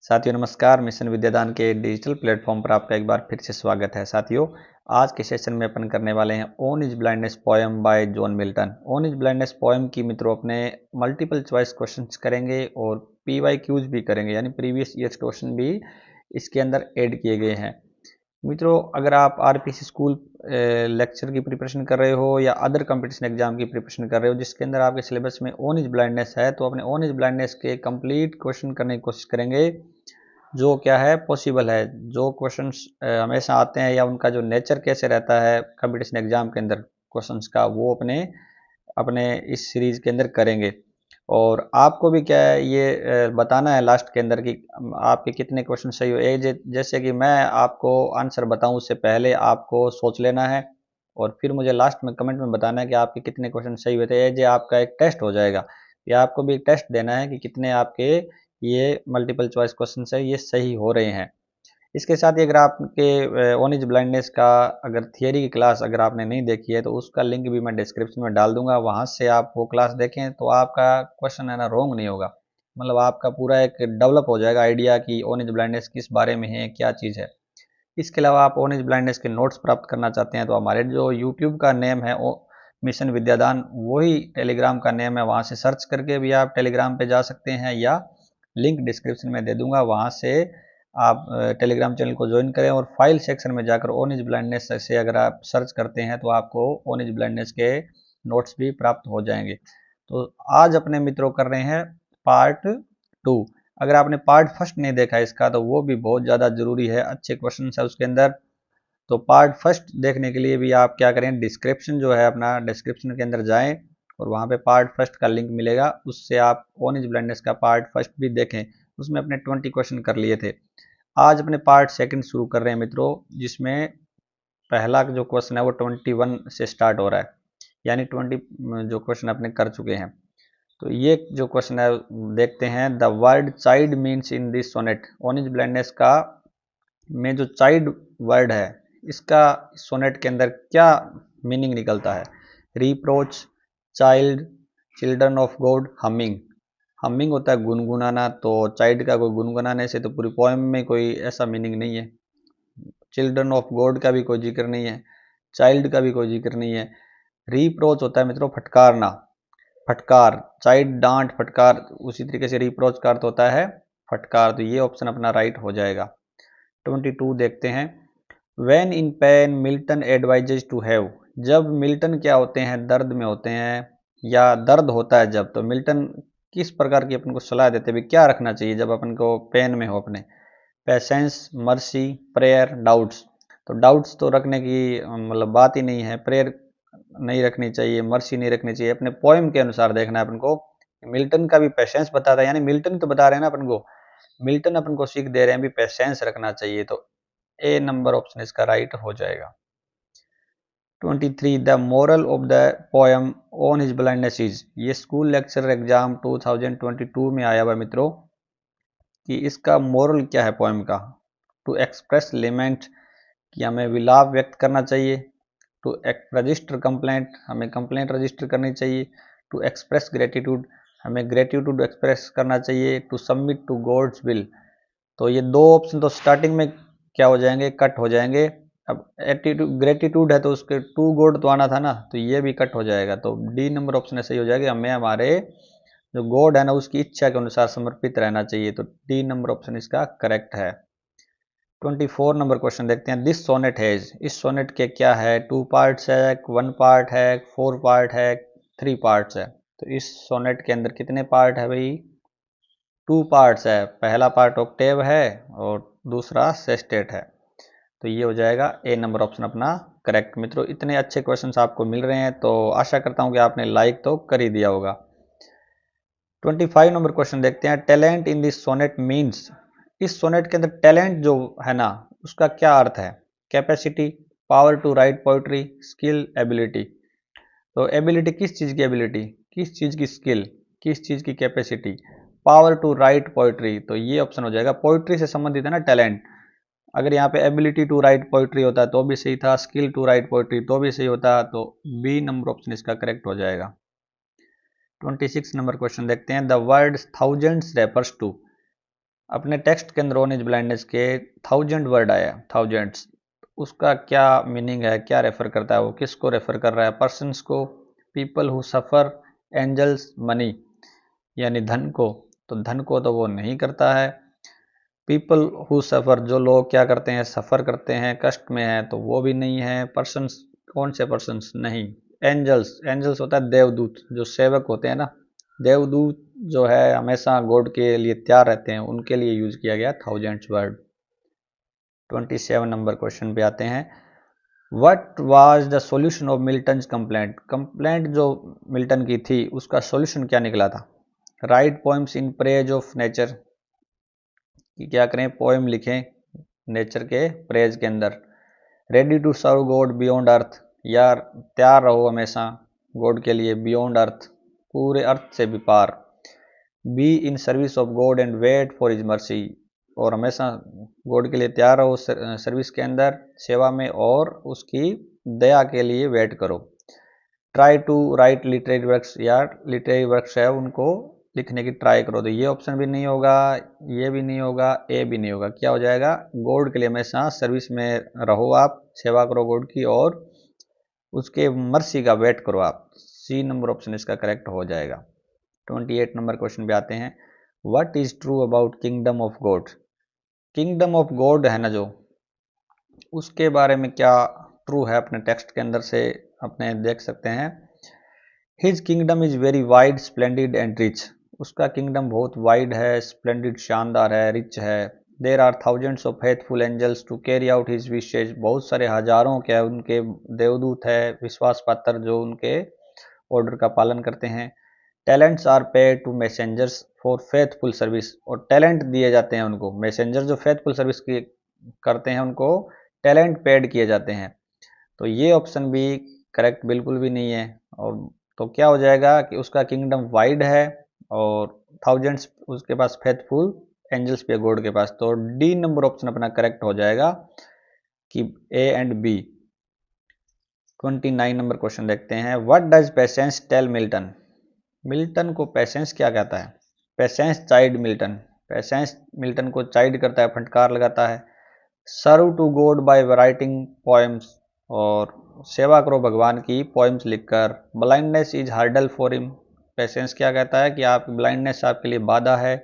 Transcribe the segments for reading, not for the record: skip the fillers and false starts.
साथियों नमस्कार। मिशन विद्यादान के डिजिटल प्लेटफॉर्म पर आपका एक बार फिर से स्वागत है। साथियों, आज के सेशन में अपन करने वाले हैं own is blindness poem by John Milton. Own is blindness poem की मित्रों अपने मल्टीपल चॉइस क्वेश्चंस करेंगे और पीवाईक्यूज भी करेंगे, यानी प्रीवियस ईयर्स क्वेश्चन भी इसके अंदर ऐड किए गए हैं। मित्रों, अगर आप आरपीसी स्कूल लेक्चर की प्रिपरेशन कर रहे हो या अदर कंपटीशन एग्जाम की प्रिपरेशन कर रहे हो जिसके अंदर आपके सिलेबस में ओन इज ब्लाइंडनेस है, तो अपने ओन इज ब्लाइंडनेस के कंप्लीट क्वेश्चन करने की कोशिश करेंगे जो क्या है पॉसिबल है, जो क्वेश्चंस हमेशा आते हैं या उनका जो नेचर कैसे रहता है कंपटीशन एग्जाम के अंदर क्वेश्चंस का, वो अपने अपने इस सीरीज के अंदर करेंगे। और आपको भी क्या है ये बताना है लास्ट के अंदर कि आपके कितने क्वेश्चन सही हो। जैसे कि मैं आपको आंसर बताऊं उससे पहले आपको सोच लेना है और फिर मुझे लास्ट में कमेंट में बताना है कि आपके कितने क्वेश्चन सही हुए थे। ये आपका एक टेस्ट हो जाएगा, या आपको भी एक टेस्ट देना है कि कितने आपके ये मल्टीपल चॉइस क्वेश्चन है ये सही हो रहे हैं। इसके साथ ही अगर आपके ओन इज ब्लाइंडनेस का अगर थियरी की क्लास अगर आपने नहीं देखी है तो उसका लिंक भी मैं डिस्क्रिप्शन में डाल दूंगा, वहां से आप वो क्लास देखें तो आपका क्वेश्चन है ना रॉन्ग नहीं होगा। मतलब आपका पूरा एक डेवलप हो जाएगा आइडिया कि ओन इज ब्लाइंडनेस किस बारे में है, क्या चीज़ है। इसके अलावा आप ओन एज ब्लाइंडनेस के नोट्स प्राप्त करना चाहते हैं तो हमारे जो यूट्यूब का नेम है मिशन विद्यादान, वही टेलीग्राम का नेम है। वहाँ से सर्च करके भी आप टेलीग्राम पे जा सकते हैं या लिंक डिस्क्रिप्शन में दे दूंगा, वहाँ से आप टेलीग्राम चैनल को ज्वाइन करें और फाइल सेक्शन में जाकर ओन एज ब्लाइंडनेस से अगर आप सर्च करते हैं तो आपको ओन एज ब्लाइंडनेस के नोट्स भी प्राप्त हो जाएंगे। तो आज अपने मित्रों कर रहे हैं पार्ट 2। अगर आपने पार्ट फर्स्ट नहीं देखा इसका तो वो भी बहुत ज़्यादा जरूरी है, अच्छे क्वेश्चन है उसके अंदर। तो पार्ट फर्स्ट देखने के लिए भी आप क्या करें, डिस्क्रिप्शन जो है अपना डिस्क्रिप्शन के अंदर जाएं और वहाँ पे पार्ट फर्स्ट का लिंक मिलेगा, उससे आप ओन इज ब्लाइंडनेस का पार्ट फर्स्ट भी देखें। उसमें अपने 20 क्वेश्चन कर लिए थे। आज अपने पार्ट सेकंड शुरू कर रहे हैं मित्रों, जिसमें पहला जो क्वेश्चन है वो 21 से स्टार्ट हो रहा है, यानी 20 जो क्वेश्चन अपने कर चुके हैं। तो ये जो क्वेश्चन है देखते हैं। The word child means in this sonnet. On is blindness का में जो चाइल्ड वर्ड है इसका सोनेट के अंदर क्या मीनिंग निकलता है। Reproach, child, children of God, humming. Humming होता है गुनगुनाना, तो चाइल्ड का कोई गुनगुनाने से तो पूरी पोएम में कोई ऐसा मीनिंग नहीं है। चिल्ड्रन ऑफ गॉड का भी कोई जिक्र नहीं है, चाइल्ड का भी कोई जिक्र नहीं है। रिप्रोच होता है मित्रों फटकारना, फटकार। चाइल्ड डांट, फटकार उसी तरीके से रिप्रोच का अर्थ होता है फटकार। तो ये ऑप्शन अपना राइट हो जाएगा। 22 देखते हैं। When in pain Milton advises to have. जब मिल्टन क्या होते हैं, दर्द में होते हैं या दर्द होता है जब, तो मिल्टन किस प्रकार की अपन को सलाह देते हैं, क्या रखना चाहिए जब अपन को पेन में हो अपने। Patience, mercy, prayer, doubts. तो डाउट्स तो रखने की मतलब बात ही नहीं है, प्रेयर नहीं रखनी चाहिए, मर्सी नहीं रखनी चाहिए। अपने पोएम के अनुसार देखना है अपन को। मिल्टन का भी पेशेंस बताता है, यानी मिल्टन तो बता रहे हैं ना अपन को, मिल्टन अपन को सीख दे रहे हैं भी पेशेंस रखना चाहिए। तो ए नंबर ऑप्शन इसका राइट हो जाएगा। 23 the moral of the poem on his blindness is. ये स्कूल लेक्चर एग्जाम 2022 में आया हुआ मित्रों कि इसका मोरल क्या है पोएम का। टू एक्सप्रेस लिमेंट, कि हमें विलाप व्यक्त करना चाहिए। टू रजिस्टर कंप्लेंट, हमें कंप्लेंट रजिस्टर करनी चाहिए। टू एक्सप्रेस ग्रेटिट्यूड, हमें ग्रेटिट्यूड एक्सप्रेस करना चाहिए। To submit to God's will. तो ये दो ऑप्शन तो स्टार्टिंग में क्या हो जाएंगे, कट हो जाएंगे। अब एटीट्यूड ग्रेटिट्यूड है तो उसके टू गॉड तो आना था ना, तो ये भी कट हो जाएगा। तो डी नंबर ऑप्शन सही हो जाएगा, हमें हमारे जो गॉड है ना उसकी इच्छा के अनुसार समर्पित रहना चाहिए। तो डी नंबर ऑप्शन इसका करेक्ट है। 24 नंबर क्वेश्चन देखते हैं। This sonnet has. इस सोनेट के क्या है, 2 पार्ट्स है, 1 पार्ट है, 4 पार्ट है, 3 पार्ट्स है। तो इस सोनेट के अंदर कितने पार्ट है भाई, 2 पार्ट्स है। पहला पार्ट ऑक्टेव है और दूसरा सेस्टेट है। तो ये हो जाएगा ए नंबर ऑप्शन अपना करेक्ट। मित्रों, इतने अच्छे क्वेश्चंस आपको मिल रहे हैं तो आशा करता हूं कि आपने लाइक तो कर ही दिया होगा। 25 नंबर क्वेश्चन देखते हैं। Talent in this sonnet means. इस सोनेट के अंदर टैलेंट जो है ना उसका क्या अर्थ है। Capacity, power to write poetry, skill, ability. तो एबिलिटी किस चीज़ की एबिलिटी, किस चीज़ की स्किल, किस चीज़ की capacity. Power to write poetry, तो ये ऑप्शन हो जाएगा। पोइट्री से संबंधित है ना टैलेंट। अगर यहाँ पे एबिलिटी टू राइट पोइट्री होता तो भी सही था, स्किल टू राइट पोइट्री तो भी सही होता। तो बी नंबर ऑप्शन इसका करेक्ट हो जाएगा। 26 नंबर क्वेश्चन देखते हैं। The word thousands refers to. अपने टेक्स्ट के अंदर ऑन इज ब्लाइंडनेस के 1000 वर्ड आया, थाउजेंड्स, उसका क्या मीनिंग है, क्या रेफर करता है, वो किसको रेफर कर रहा है? पर्सन्स को, people who suffer, angels, money यानी धन को, तो धन को तो वो नहीं करता है। पीपल हु सफ़र, जो लोग क्या करते हैं, सफ़र करते हैं, कष्ट में है, तो वो भी नहीं है। पर्सन्स, कौन से पर्सन्स? नहीं। एंजल्स, एंजल्स होता है देवदूत, जो सेवक होते हैं ना, देवदूत जो है हमेशा गॉड के लिए तैयार रहते हैं, उनके लिए यूज किया गया थाउजेंड्स वर्ड। 27 नंबर क्वेश्चन पे आते हैं। What was the solution of Milton's complaint? Complaint जो मिल्टन की थी उसका सॉल्यूशन क्या निकला था? Write poems in praise of nature, कि क्या करें, पोएम लिखें नेचर के प्रेज के अंदर। Ready to serve God beyond earth, यार तैयार रहो हमेशा गॉड के लिए बियॉन्ड अर्थ, पूरे अर्थ से भी पार। Be in service of God and wait for his mercy, और हमेशा गॉड के लिए तैयार रहो सर्विस के अंदर, सेवा में, और उसकी दया के लिए वेट करो। Try to write literary works, यार लिटरेरी वर्क्स है उनको लिखने की ट्राई करो। तो ये ऑप्शन भी नहीं होगा, ये भी नहीं होगा, ए भी नहीं होगा। क्या हो जाएगा? गॉड के लिए हमेशा सर्विस में रहो, आप सेवा करो गॉड की, और उसके मर्सी का वेट करो आप। सी नंबर ऑप्शन इसका करेक्ट हो जाएगा। 28 नंबर क्वेश्चन पे आते हैं। What is true about kingdom of God? Kingdom of God है ना जो, उसके बारे में क्या ट्रू है, अपने टेक्स्ट के अंदर से अपने देख सकते हैं। His kingdom is very wide, splendid and rich, उसका किंगडम बहुत वाइड है, स्प्लेंडिड शानदार है, रिच है। There are thousands of faithful angels to carry out his wishes, बहुत सारे हजारों के उनके देवदूत है, विश्वास पात्र, जो उनके ऑर्डर का पालन करते हैं। Talents are paid to messengers for faithful service, और टैलेंट दिए जाते हैं उनको, मैसेंजर जो फेथफुल सर्विस की करते हैं उनको टैलेंट पेड किए जाते हैं। तो ये ऑप्शन भी करेक्ट बिल्कुल भी नहीं है। और तो क्या हो जाएगा कि उसका किंगडम वाइड है और थाउजेंड्स उसके पास फेथफुल एंजल्स पे गॉड के पास। तो डी नंबर ऑप्शन अपना करेक्ट हो जाएगा कि A and B. 29 number question देखते हैं। What does patience tell Milton? Milton को पेशेंस क्या कहता है? Patience chide Milton, patience Milton को चाइड करता है, फटकार लगाता है। Serve to God by writing poems, और सेवा करो भगवान की पोएम्स लिखकर। Blindness is hurdle for him, patience क्या कहता है कि आप ब्लाइंडनेस आपके लिए बाधा है।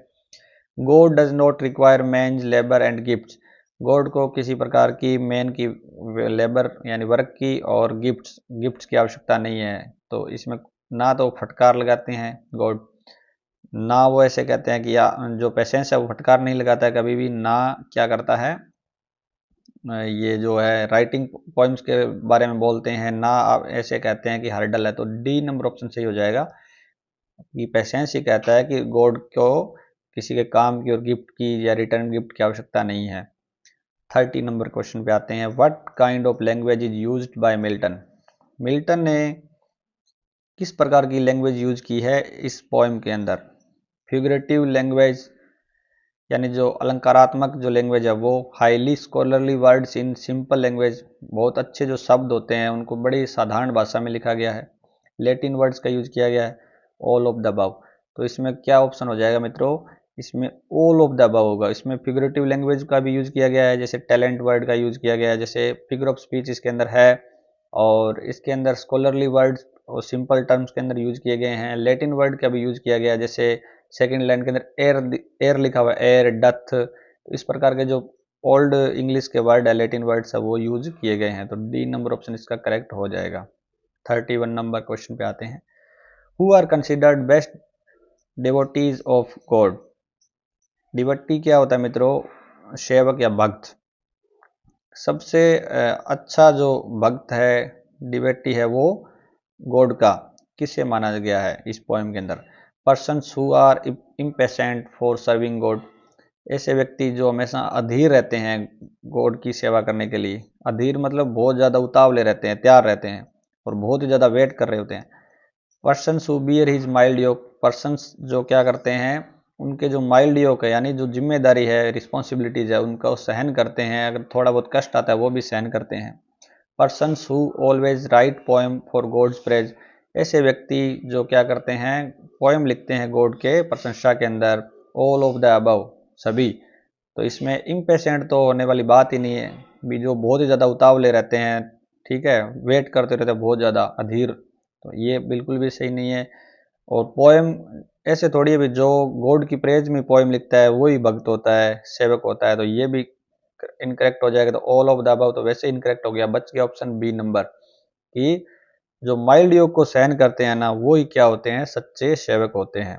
God does not require man's labour and gifts, God को किसी प्रकार की मैन की लेबर यानी वर्क की और गिफ्ट्स की आवश्यकता नहीं है। तो इसमें ना तो फटकार लगाते हैं गॉड, ना वो ऐसे कहते हैं कि जो पेशेंस है वो फटकार नहीं लगाता है कभी भी, ना क्या करता है ये जो है राइटिंग पोइम्स के बारे में बोलते हैं, ना आप ऐसे कहते हैं कि हर्डल है। तो डी नंबर ऑप्शन सही हो जाएगा कि पेशेंस ही कहता है कि गॉड को किसी के काम की और गिफ्ट की या रिटर्न गिफ्ट की आवश्यकता नहीं है। 30 नंबर क्वेश्चन पे आते हैं। What kind of language is used by Milton? Milton ने किस प्रकार की लैंग्वेज यूज की है इस पोएम के अंदर? फिगरेटिव लैंग्वेज यानी जो अलंकारात्मक जो लैंग्वेज है वो, highly scholarly words in simple language, बहुत अच्छे जो शब्द होते हैं उनको बड़ी साधारण भाषा में लिखा गया है। लैटिन वर्ड्स का यूज किया गया है। ऑल ऑफ द अबव, तो इसमें क्या ऑप्शन हो जाएगा मित्रों? इसमें ऑल ऑफ द अबव होगा। इसमें फिगरेटिव लैंग्वेज का भी यूज किया गया है, जैसे टैलेंट वर्ड का यूज किया गया है, जैसे फिगर ऑफ स्पीच इसके अंदर है, और इसके अंदर स्कॉलरली वर्ड्स और सिंपल टर्म्स के अंदर यूज किए गए हैं। लैटिन वर्ड का भी यूज किया गया है, जैसे सेकेंड लाइन के अंदर एयर एयर लिखा हुआ है, एयर, डथ। तो इस प्रकार के जो ओल्ड इंग्लिश के वर्ड है, लैटिन वर्ड्स है, वो यूज किए गए हैं। तो डी नंबर ऑप्शन इसका करेक्ट हो जाएगा। 31 नंबर क्वेश्चन पे आते हैं। Who are considered best devotees of God? Devotee क्या होता है मित्रों? सेवक या भक्त। सबसे अच्छा जो भक्त है, डिवोटी है, वो गॉड का किसे माना गया है इस पोएम के अंदर? Persons who are impatient for serving God, ऐसे व्यक्ति जो हमेशा अधीर रहते हैं गॉड की सेवा करने के लिए। अधीर मतलब बहुत ज़्यादा उतावले रहते हैं, तैयार रहते हैं, और बहुत ही ज़्यादा वेट कर रहे होते हैं। Persons who bear his mild yoke, persons जो क्या करते हैं, उनके जो माइल्ड योक है यानी जो जिम्मेदारी है, रिस्पॉन्सिबिलिटीज है, उनका वो सहन करते हैं। अगर थोड़ा बहुत कष्ट आता है वो भी सहन करते हैं। Persons who always write poem for God's praise, ऐसे व्यक्ति जो क्या करते हैं, पोएम लिखते हैं गॉड के प्रशंसा के अंदर। ऑल ऑफ द अबव, सभी। तो इसमें इम्पेशेंट तो होने वाली बात ही नहीं है भी, जो बहुत ही ज़्यादा उतावले रहते हैं, ठीक है, वेट करते रहते हैं बहुत ज़्यादा अधीर, तो ये बिल्कुल भी सही नहीं है। और पोएम ऐसे थोड़ी है भी जो गॉड की प्रेज में पोएम लिखता है वही भक्त होता है, सेवक होता है, तो ये भी इनकरेक्ट हो जाएगा। तो ऑल ऑफ द अबव तो वैसे इनकरेक्ट हो गया, बच गया ऑप्शन बी नंबर, कि जो माइल्ड योग को सहन करते हैं ना वो ही क्या होते हैं, सच्चे सेवक होते हैं।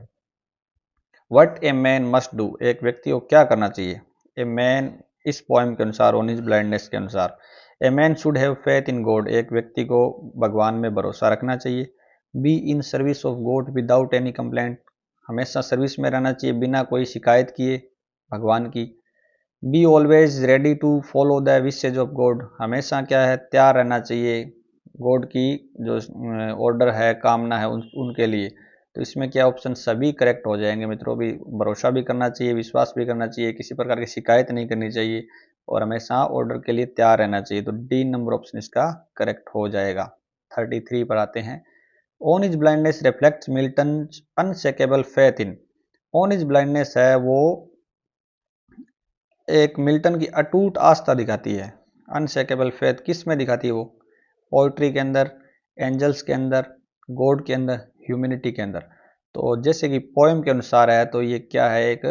What a man must do, एक व्यक्ति को क्या करना चाहिए। ए मैन, इस पोएम के अनुसार, ऑन हिज ब्लाइंडनेस के अनुसार, a man should have faith in God, एक व्यक्ति को भगवान में भरोसा रखना चाहिए। Be in service of God without any complaint, हमेशा सर्विस में रहना चाहिए बिना कोई शिकायत किए भगवान की। Be always ready to follow the wishes of God, हमेशा क्या है, तैयार रहना चाहिए गॉड की जो ऑर्डर है, कामना है उनके लिए। तो इसमें क्या ऑप्शन सभी करेक्ट हो जाएंगे मित्रों। भी भरोसा भी करना चाहिए, विश्वास भी करना चाहिए, किसी प्रकार की शिकायत नहीं करनी चाहिए, और हमेशा ऑर्डर के लिए तैयार रहना चाहिए। तो डी नंबर ऑप्शन इसका करेक्ट हो जाएगा। 33 पर आते हैं। On is blindness reflects Milton unshakeable faith in, on is blindness है वो एक मिल्टन की अटूट आस्था दिखाती है। अनशेकेबल फेथ किस में दिखाती है वो, पोइट्री के अंदर, एंजल्स के अंदर, गॉड के अंदर, ह्यूमैनिटी के अंदर। तो जैसे कि पोएम के अनुसार है तो ये क्या है, एक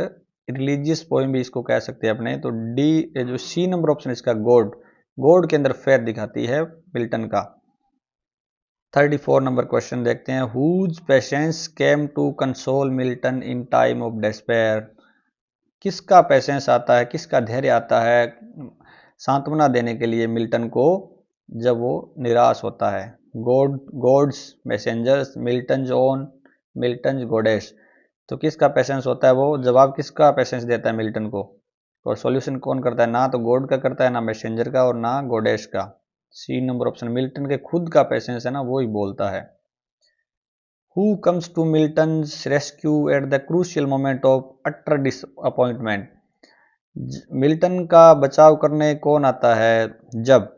रिलीजियस पोएम भी इसको कह सकते हैं अपने। तो डी जो सी नंबर ऑप्शन इसका गॉड, गॉड के अंदर फेथ दिखाती है मिल्टन का। 34 नंबर क्वेश्चन देखते हैं। Whose patience came to console Milton in time of despair, किसका पेशेंस आता है, किसका धैर्य आता है सांत्वना देने के लिए मिल्टन को जब वो निराश होता है। God's messengers, Milton own, Milton goddess, तो किसका पेशेंस होता है वो, जवाब किसका पेशेंस देता है मिल्टन को, और सॉल्यूशन कौन करता है, ना तो गॉड का करता है, ना मैसेंजर का, और ना गॉडेस का। सी नंबर ऑप्शन, मिल्टन के खुद का पेशेंस है ना, वो ही बोलता है। Who comes to Milton's rescue at the crucial moment of utter disappointment, Milton का बचाव करने कौन आता है जब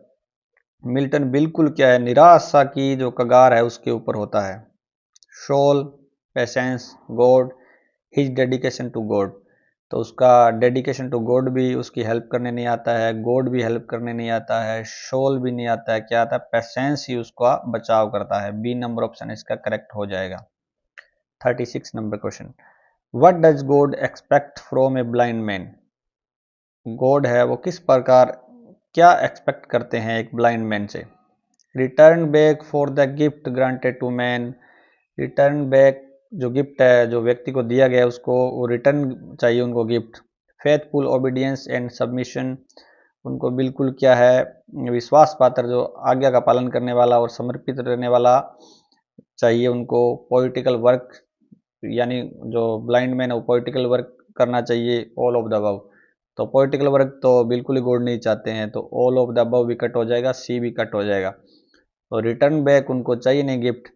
मिल्टन बिल्कुल क्या है, निराशा की जो कगार है उसके ऊपर होता है। Soul, patience, God, his dedication to God, तो उसका डेडिकेशन टू गॉड भी उसकी हेल्प करने नहीं आता है, गॉड भी हेल्प करने नहीं आता है, सोल भी नहीं आता है, क्या आता है, पेशेंस ही उसका बचाव करता है। बी नंबर ऑप्शन इसका करेक्ट हो जाएगा। 36 number question. What does God expect from a blind man, God है वो किस प्रकार क्या एक्सपेक्ट करते हैं एक ब्लाइंड मैन से। Return back for the gift granted to man, return back जो गिफ्ट है जो व्यक्ति को दिया गया है उसको वो रिटर्न चाहिए उनको gift. Faithful obedience and submission, उनको बिल्कुल क्या है, विश्वास पात्र, जो आज्ञा का पालन करने वाला और समर्पित रहने वाला चाहिए उनको। पॉलिटिकल वर्क, यानी जो ब्लाइंड मैन है वो पॉलिटिकल वर्क करना चाहिए। ऑल ऑफ द अबव, तो पॉलिटिकल वर्क तो बिल्कुल ही गॉड नहीं चाहते हैं, तो ऑल ऑफ द अबव भी कट हो जाएगा, सी भी कट हो जाएगा। तो रिटर्न बैक उनको चाहिए नहीं गिफ्ट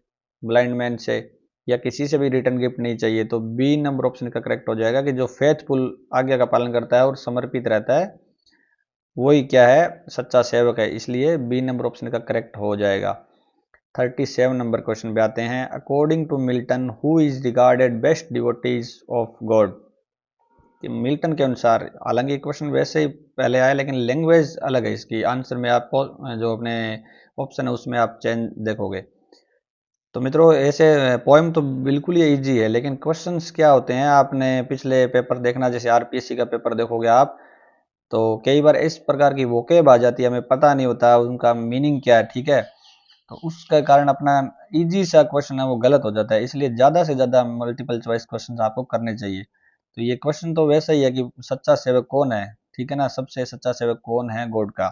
ब्लाइंड मैन से, या किसी से भी रिटर्न गिफ्ट नहीं चाहिए। तो बी नंबर ऑप्शन का करेक्ट हो जाएगा कि जो फेथफुल, आज्ञा का पालन करता है और समर्पित रहता है वही क्या है, सच्चा सेवक है, इसलिए बी नंबर ऑप्शन का करेक्ट हो जाएगा। 37 नंबर क्वेश्चन पे आते हैं। According to Milton who is regarded best devotees of God, Milton के अनुसार, हालांकि क्वेश्चन वैसे ही पहले आया लेकिन लैंग्वेज अलग है इसकी, आंसर में आपको जो अपने ऑप्शन है उसमें आप चेंज देखोगे। तो मित्रों ऐसे पोएम तो बिल्कुल ही इजी है, लेकिन क्वेश्चंस क्या होते हैं, आपने पिछले पेपर देखना, जैसे आरपीएससी का पेपर देखोगे आप, तो कई बार इस प्रकार की वोकेब आ जाती है, हमें पता नहीं होता उनका मीनिंग क्या है, ठीक है, तो उसके कारण अपना इजी सा क्वेश्चन है वो गलत हो जाता है। इसलिए ज़्यादा से ज़्यादा मल्टीपल चॉइस क्वेश्चन आपको करने चाहिए। तो ये क्वेश्चन तो वैसा ही है कि सच्चा सेवक कौन है, ठीक है ना, सबसे सच्चा सेवक कौन है गॉड का।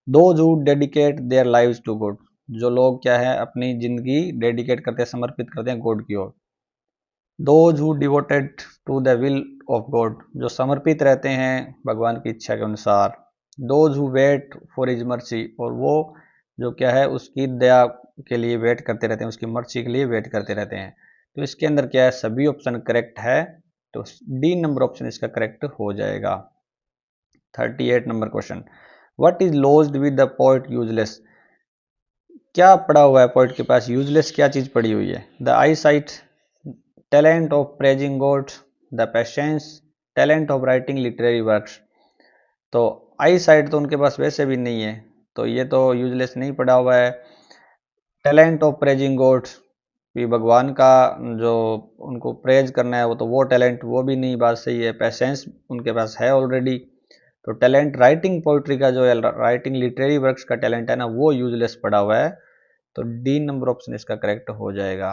Those who dedicate their lives to God, जो लोग क्या है अपनी जिंदगी डेडिकेट करते हैं, समर्पित करते हैं गॉड की ओर। Those who devoted to the will of God, जो समर्पित रहते हैं भगवान की इच्छा के अनुसार। Those who wait for his mercy, और वो जो क्या है उसकी दया के लिए वेट करते रहते हैं, उसकी मर्सी के लिए वेट करते रहते हैं। तो इसके अंदर क्या है, सभी ऑप्शन करेक्ट है, तो डी नंबर ऑप्शन इसका करेक्ट हो जाएगा। 38 number question. What is lost with the poet useless, क्या पड़ा हुआ है पोएट के पास, यूजलेस क्या चीज पड़ी हुई है। The I site, talent of praising God, the patience, talent of writing literary works, तो आई साइट तो उनके पास वैसे भी नहीं है, तो ये तो यूजलेस नहीं पड़ा हुआ है। टैलेंट ऑफ प्रेजिंग गॉड्स, भी भगवान का जो उनको प्रेज करना है वो टैलेंट वो भी नहीं, बात सही है। पैसेंस उनके पास है ऑलरेडी। तो टैलेंट राइटिंग पोइट्री का जो है, राइटिंग लिटरेरी वर्क्स का टैलेंट है ना, वो यूजलेस पड़ा हुआ है। तो डी नंबर ऑप्शन इसका करेक्ट हो जाएगा।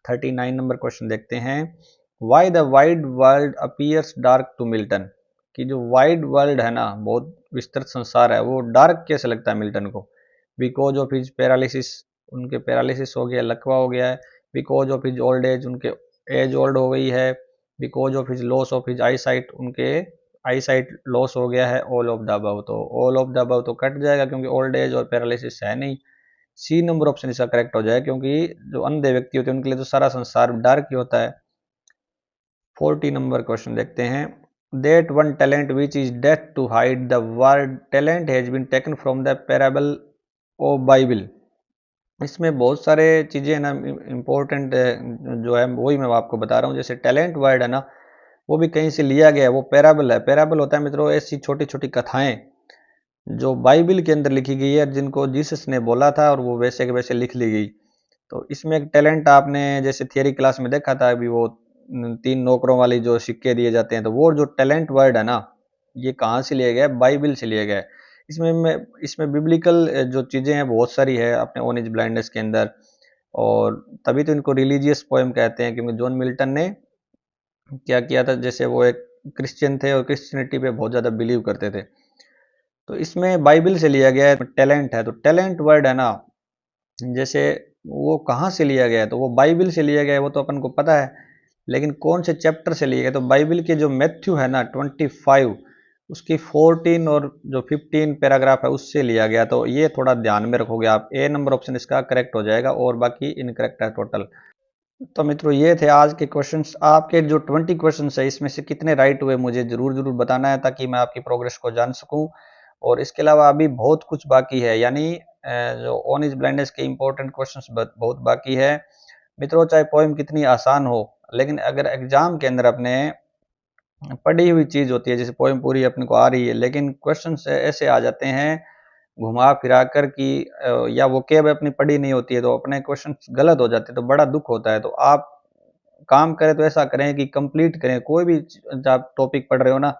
39 नंबर क्वेश्चन देखते हैं। Why the wide world appears dark to Milton, कि जो वाइड वर्ल्ड है ना, बहुत विस्तृत संसार है, वो डार्क कैसे लगता है मिल्टन को? बिकॉज ऑफ हिज पैरालिसिस, उनके पैरालिसिस हो गया, लकवा हो गया है। Because of his old age, उनके एज ओल्ड हो गई है। Because of his loss of his I site, उनके आई साइट लॉस हो गया है। ऑल ऑफ द अबव, तो ऑल ऑफ द अबव तो कट जाएगा क्योंकि ओल्ड एज और पैरालिसिस है नहीं। सी नंबर ऑप्शन इसका करेक्ट हो जाए, क्योंकि जो अंधे व्यक्ति होते हैं उनके लिए तो सारा संसार डार्क ही होता है। 40 नंबर क्वेश्चन देखते हैं। That one talent which is death to hide the word talent has been taken from the parable of Bible। इसमें बहुत सारे चीज़ें ना इम्पोर्टेंट जो है वही मैं आपको बता रहा हूँ। जैसे टैलेंट वर्ड है ना, वो भी कहीं से लिया गया है, वो पैराबल है। पैराबल होता है मित्रों ऐसी छोटी छोटी कथाएं जो बाइबल के अंदर लिखी गई है, जिनको जीसस ने बोला था और वो वैसे के वैसे लिख ली गई। तो इसमें एक टैलेंट आपने जैसे थियरी क्लास में देखा था अभी, वो 3 नौकरों वाली जो सिक्के दिए जाते हैं, तो वो जो टैलेंट वर्ड है ना, ये कहाँ से लिया गया है? बाइबल से लिया गया है। इसमें बिब्लिकल जो चीज़ें हैं बहुत सारी है अपने ओन इज ब्लाइंडनेस के अंदर, और तभी तो इनको रिलीजियस पोएम कहते हैं, क्योंकि जॉन मिल्टन ने क्या किया था, जैसे वो एक क्रिश्चियन थे और क्रिश्चियनिटी पे बहुत ज़्यादा बिलीव करते थे। तो इसमें बाइबल से लिया गया है टैलेंट है। तो टैलेंट वर्ड है ना, जैसे वो कहाँ से लिया गया है? तो वो बाइबल से लिया गया है, वो तो अपन को पता है, लेकिन कौन से चैप्टर से लिया गया? तो बाइबल के जो मैथ्यू है ना 25, उसकी 14 और जो 15 पैराग्राफ है उससे लिया गया। तो ये थोड़ा ध्यान में रखोगे आप। ए नंबर ऑप्शन इसका करेक्ट हो जाएगा, और बाकी इनकरेक्ट है टोटल। तो मित्रों ये थे आज के क्वेश्चंस। आपके जो 20 क्वेश्चंस है इसमें से कितने राइट हुए मुझे जरूर जरूर बताना है, ताकि मैं आपकी प्रोग्रेस को जान सकूं। और इसके अलावा अभी बहुत कुछ बाकी है, यानी जो ऑन इज ब्लाइंडनेस के इंपॉर्टेंट क्वेश्चंस बहुत बाकी है। मित्रों चाहे पोएम कितनी आसान हो, लेकिन अगर एग्जाम के अंदर अपने पढ़ी हुई चीज होती है, जैसे पोएम पूरी अपने को आ रही है, लेकिन क्वेश्चंस ऐसे आ जाते हैं घुमा फिरा कर कि या वो केब अपनी पढ़ी नहीं होती है, तो अपने क्वेश्चन गलत हो जाते हैं, तो बड़ा दुख होता है। तो आप काम करें तो ऐसा करें कि कंप्लीट करें। कोई भी आप टॉपिक पढ़ रहे हो ना,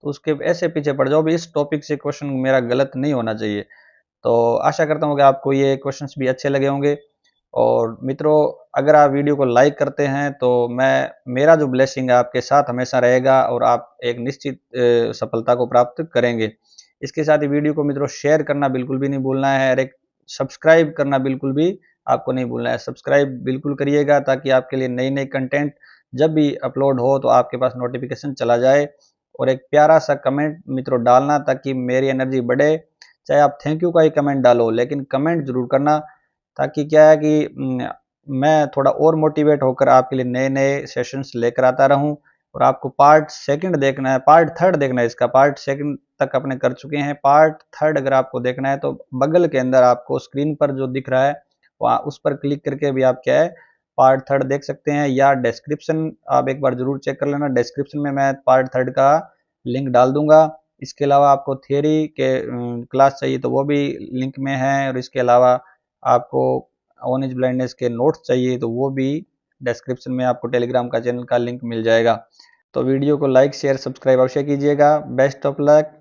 तो उसके ऐसे पीछे पड़ जाओ भी इस टॉपिक से क्वेश्चन मेरा गलत नहीं होना चाहिए। तो आशा करता हूँ कि आपको ये क्वेश्चंस भी अच्छे लगे होंगे। और मित्रों अगर आप वीडियो को लाइक करते हैं तो मेरा जो ब्लेसिंग है आपके साथ हमेशा रहेगा, और आप एक निश्चित सफलता को प्राप्त करेंगे। इसके साथ ही वीडियो को मित्रों शेयर करना बिल्कुल भी नहीं भूलना है, और एक सब्सक्राइब करना बिल्कुल भी आपको नहीं भूलना है। सब्सक्राइब बिल्कुल करिएगा, ताकि आपके लिए नई नई कंटेंट जब भी अपलोड हो तो आपके पास नोटिफिकेशन चला जाए। और एक प्यारा सा कमेंट मित्रों डालना, ताकि मेरी एनर्जी बढ़े। चाहे आप थैंक यू का ही कमेंट डालो, लेकिन कमेंट जरूर करना, ताकि क्या है कि मैं थोड़ा और मोटिवेट होकर आपके लिए नए नए सेशंस लेकर आता रहूं। और आपको पार्ट सेकंड देखना है, पार्ट थर्ड देखना है, इसका पार्ट सेकंड तक अपने कर चुके हैं। पार्ट थर्ड अगर आपको देखना है तो बगल के अंदर आपको स्क्रीन पर जो दिख रहा है वहाँ उस पर क्लिक करके भी आप क्या है पार्ट थर्ड देख सकते हैं, या डिस्क्रिप्शन आप एक बार जरूर चेक कर लेना। डिस्क्रिप्शन में मैं पार्ट थर्ड का लिंक डाल दूंगा। इसके अलावा आपको थियरी के क्लास चाहिए तो वो भी लिंक में है, और इसके अलावा आपको ऑन एज ब्लाइंडनेस के नोट्स चाहिए तो वो भी डिस्क्रिप्शन में आपको टेलीग्राम का चैनल का लिंक मिल जाएगा। तो वीडियो को लाइक शेयर सब्सक्राइब अवश्य कीजिएगा। Best of luck.